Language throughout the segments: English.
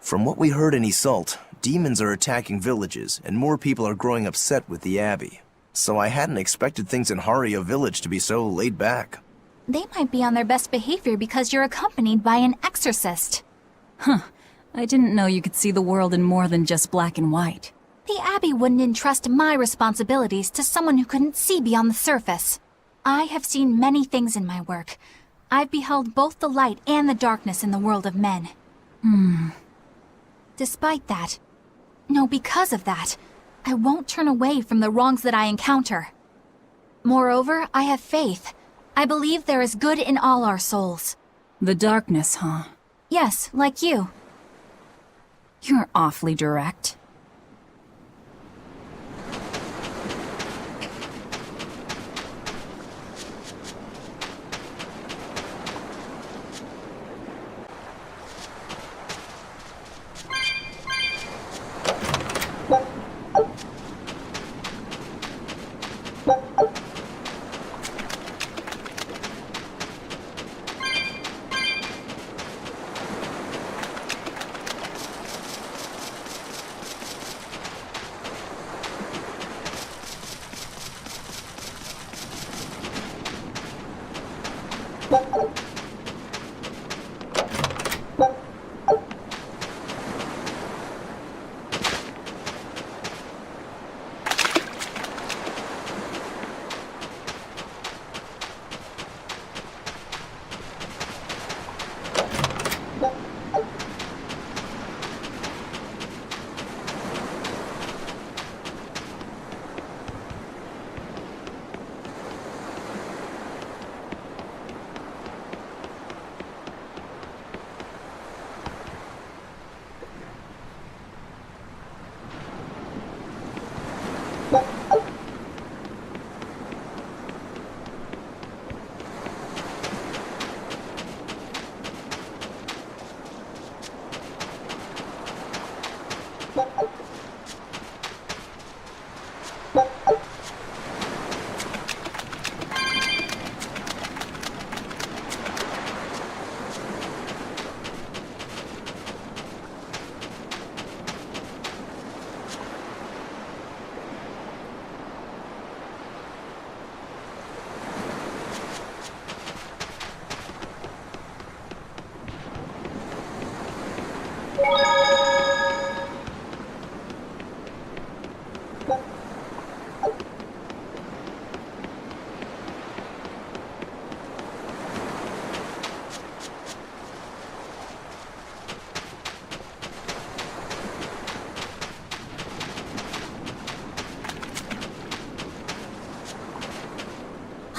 From what we heard in Iseult, demons are attacking villages, and more people are growing upset with the Abbey. So I hadn't expected things in Haria village to be so laid back. They might be on their best behavior because you're accompanied by an exorcist. Huh. I didn't know you could see the world in more than just black and white. The Abbey wouldn't entrust my responsibilities to someone who couldn't see beyond the surface. I have seen many things in my work. I've beheld both the light and the darkness in the world of men. Despite that, no, because of that, I won't turn away from the wrongs that I encounter. Moreover, I have faith. I believe there is good in all our souls. The darkness, huh? Yes, like you. You're awfully direct.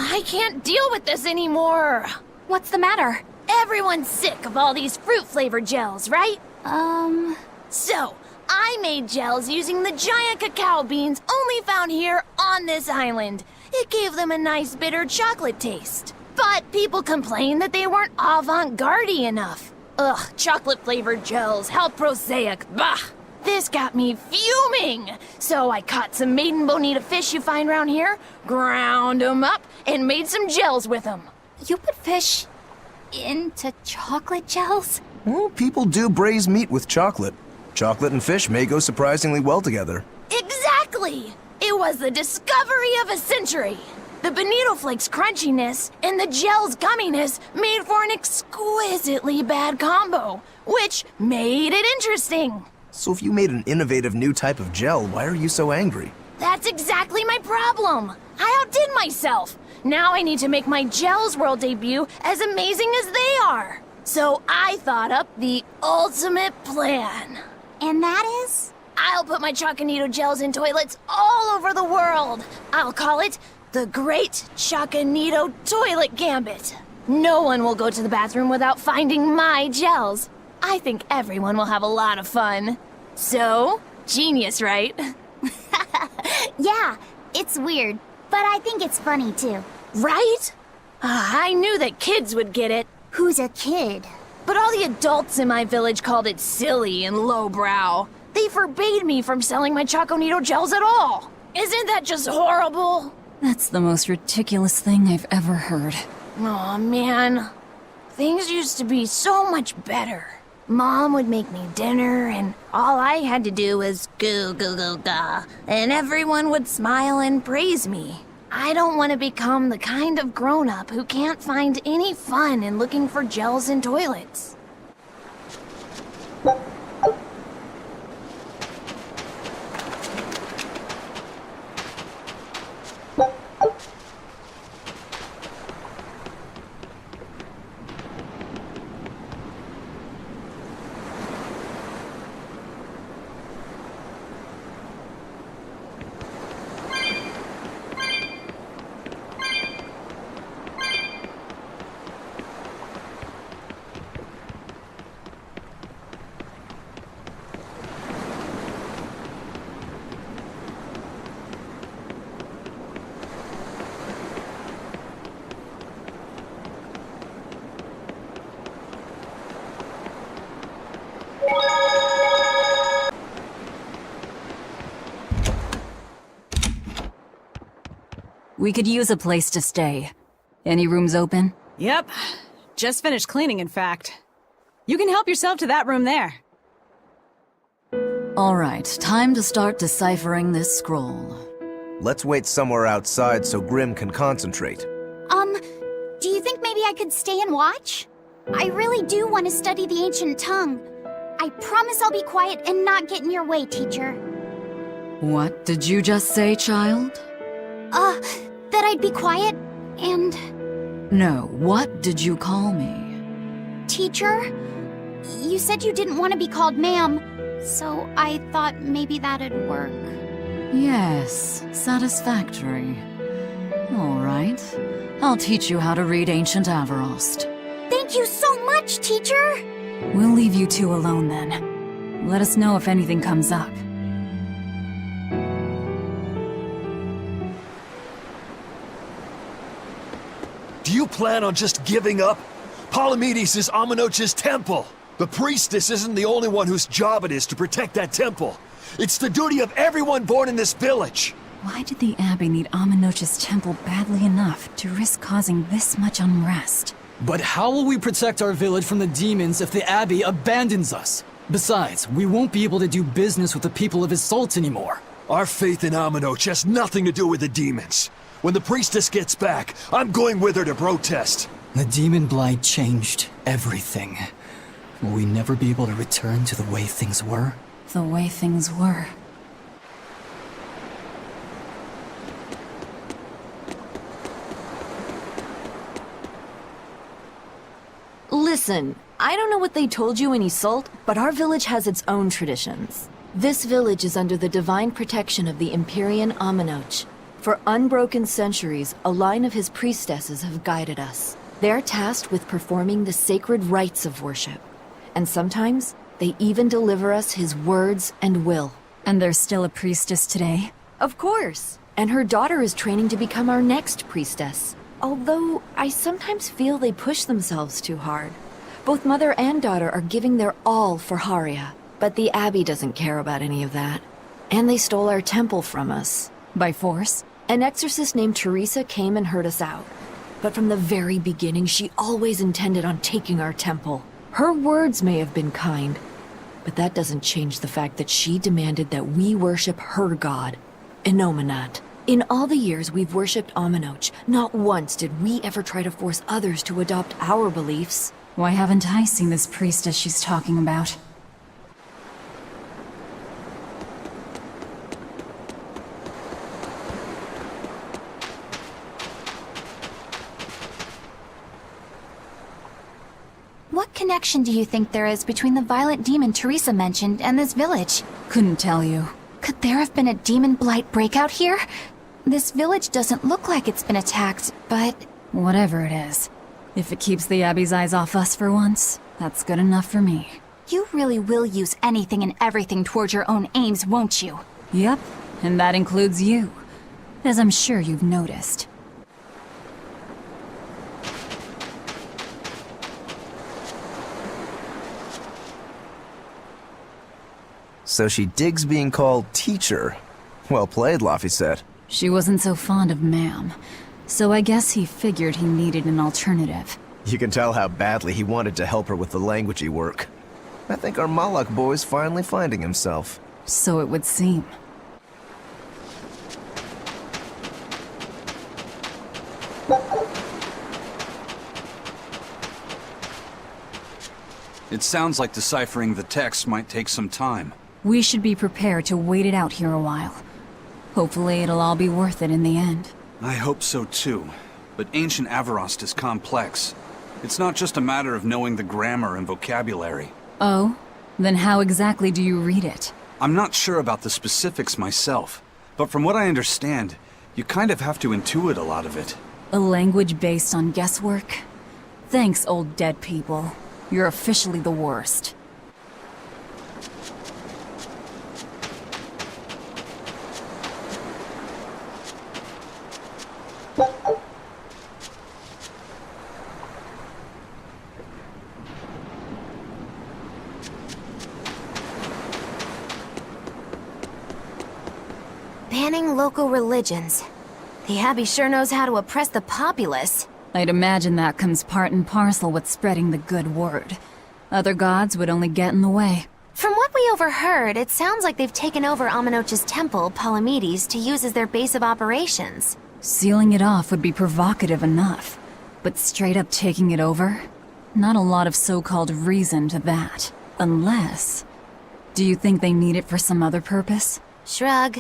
I can't deal with this anymore. What's the matter? Everyone's sick of all these fruit-flavored gels, right? So, I made gels using the giant cacao beans only found here on this island. It gave them a nice bitter chocolate taste. But people complained that they weren't avant-garde enough. Ugh, chocolate-flavored gels, how prosaic, bah! This got me fuming! So I caught some maiden bonita fish you find around here, ground them up, and made some gels with them. You put fish into chocolate gels? Well, people do braise meat with chocolate. Chocolate and fish may go surprisingly well together. Exactly! It was the discovery of a century. The bonito flakes crunchiness and the gel's gumminess made for an exquisitely bad combo, which made it interesting. So if you made an innovative new type of gel, why are you so angry? That's exactly my problem. I outdid myself. Now I need to make my Gels World debut as amazing as they are. So I thought up the ultimate plan. And that is? I'll put my Choconito gels in toilets all over the world. I'll call it the Great Choconito Toilet Gambit. No one will go to the bathroom without finding my gels. I think everyone will have a lot of fun. So, genius, right? Yeah, it's weird, but I think it's funny too. Right? I knew that kids would get it. Who's a kid? But all the adults in my village called it silly and lowbrow. They forbade me from selling my Choconito gels at all. Isn't that just horrible? That's the most ridiculous thing I've ever heard. Aw, man. Things used to be so much better. Mom would make me dinner, and all I had to do was goo goo goo ga, and everyone would smile and praise me. I don't want to become the kind of grown-up who can't find any fun in looking for gels in toilets. We could use a place to stay. Any rooms open? Yep. Just finished cleaning, in fact. You can help yourself to that room there. All right, time to start deciphering this scroll. Let's wait somewhere outside so Grim can concentrate. Do you think maybe I could stay and watch? I really do want to study the ancient tongue. I promise I'll be quiet and not get in your way, teacher. What did you just say, child? That I'd be quiet and... No, what did you call me? Teacher? You said you didn't want to be called ma'am, so I thought maybe that'd work. Yes, satisfactory. All right, I'll teach you how to read Ancient Avarost. Thank you so much, teacher! We'll leave you two alone then. Let us know if anything comes up. Do you plan on just giving up? Palamedes is Amenoch's temple. The priestess isn't the only one whose job it is to protect that temple. It's the duty of everyone born in this village. Why did the Abbey need Amenoch's temple badly enough to risk causing this much unrest? But how will we protect our village from the demons if the Abbey abandons us? Besides, we won't be able to do business with the people of Isolt anymore. Our faith in Amenoch has nothing to do with the demons. When the priestess gets back, I'm going with her to protest. The demon blight changed everything. Will we never be able to return to the way things were? The way things were. Listen, I don't know what they told you in Isolt, but our village has its own traditions. This village is under the divine protection of the Empyrean Amenoch. For unbroken centuries, a line of his priestesses have guided us. They're tasked with performing the sacred rites of worship. And sometimes, they even deliver us his words and will. And there's still a priestess today? Of course. And her daughter is training to become our next priestess. Although, I sometimes feel they push themselves too hard. Both mother and daughter are giving their all for Haria. But the Abbey doesn't care about any of that. And they stole our temple from us. By force? An exorcist named Teresa came and heard us out. But from the very beginning, she always intended on taking our temple. Her words may have been kind, but that doesn't change the fact that she demanded that we worship her god, Inominat. In all the years we've worshipped Amenoch, not once did we ever try to force others to adopt our beliefs. Why haven't I seen this priestess she's talking about? What connection do you think there is between the violent demon Teresa mentioned and this village? Couldn't tell you. Could there have been a demon blight breakout here? This village doesn't look like it's been attacked, but... Whatever it is. If it keeps the Abbey's eyes off us for once, that's good enough for me. You really will use anything and everything toward your own aims, won't you? Yep, and that includes you. As I'm sure you've noticed. So she digs being called teacher. Well played, Laphicet. She wasn't so fond of ma'am, so I guess he figured he needed an alternative. You can tell how badly he wanted to help her with the languagey work. I think our Malak boy's finally finding himself. So it would seem. It sounds like deciphering the text might take some time. We should be prepared to wait it out here a while. Hopefully it'll all be worth it in the end. I hope so too. But ancient Avarost is complex. It's not just a matter of knowing the grammar and vocabulary. Oh? Then how exactly do you read it? I'm not sure about the specifics myself, but from what I understand, you kind of have to intuit a lot of it. A language based on guesswork? Thanks, old dead people. You're officially the worst. Banning local religions. The Abbey sure knows how to oppress the populace. I'd imagine that comes part and parcel with spreading the good word. Other gods would only get in the way. From what we overheard, it sounds like they've taken over Amenoch's temple, Palamedes, to use as their base of operations. Sealing it off would be provocative enough, but straight up taking it over? Not a lot of so-called reason to that. Unless... Do you think they need it for some other purpose? Shrug.